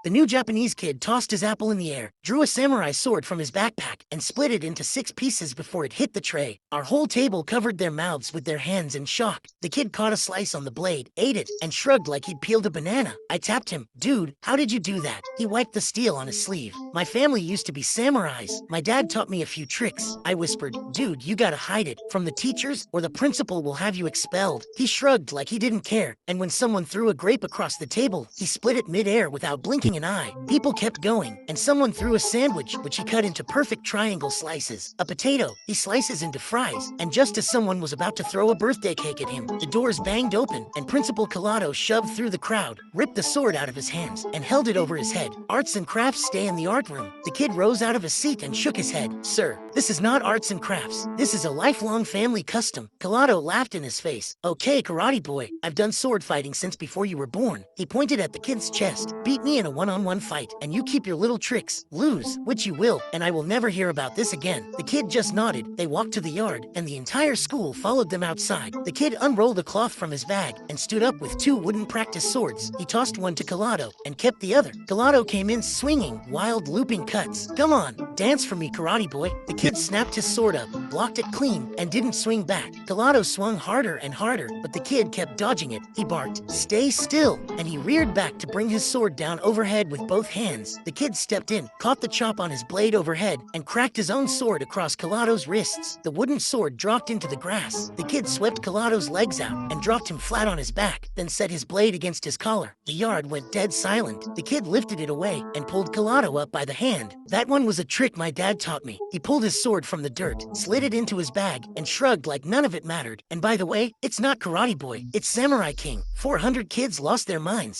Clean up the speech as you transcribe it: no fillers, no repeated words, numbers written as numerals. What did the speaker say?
The new Japanese kid tossed his apple in the air, drew a samurai sword from his backpack, and split it into 6 pieces before it hit the tray. Our whole table covered their mouths with their hands in shock. The kid caught a slice on the blade, ate it, and shrugged like he'd peeled a banana. I tapped him. Dude, how did you do that? He wiped the steel on his sleeve. My family used to be samurais. My dad taught me a few tricks. I whispered, dude, you gotta hide it from the teachers or the principal will have you expelled. He shrugged like he didn't care, and when someone threw a grape across the table, he split it mid-air without blinking an eye. People kept going, and someone threw a sandwich, which he cut into perfect triangle slices. A potato, he slices into fries, and just as someone was about to throw a birthday cake at him, the doors banged open, and Principal Collado shoved through the crowd, ripped the sword out of his hands, and held it over his head. Arts and crafts stay in the art room. The kid rose out of his seat and shook his head. Sir, this is not arts and crafts. This is a lifelong family custom. Collado laughed in his face. Okay, karate boy, I've done sword fighting since before you were born. He pointed at the kid's chest. Beat me in a one-on-one fight, and you keep your little tricks. Lose, which you will, and I will never hear about this again. The kid just nodded. They walked to the yard, and the entire school followed them outside. The kid unrolled a cloth from his bag and stood up with 2 wooden practice swords. He tossed one to Collado and kept the other. Collado came in swinging, wild looping cuts. Come on, dance for me, karate boy. The kid snapped his sword up, blocked it clean, and didn't swing back. Collado swung harder and harder, but the kid kept dodging it. He barked, stay still, and he reared back to bring his sword down overhead with both hands. The kid stepped in, caught the chop on his blade overhead, and cracked his own sword across Collado's wrists. The wooden sword dropped into the grass. The kid swept Collado's legs out and dropped him flat on his back, then set his blade against his collar. The yard went dead silent. The kid lifted it away and pulled Collado up by the hand. That one was a trick my dad taught me. He pulled his sword from the dirt, slid it into his bag, and shrugged like none of it mattered. And by the way, it's not Karate Boy, it's Samurai King. 400 kids lost their minds.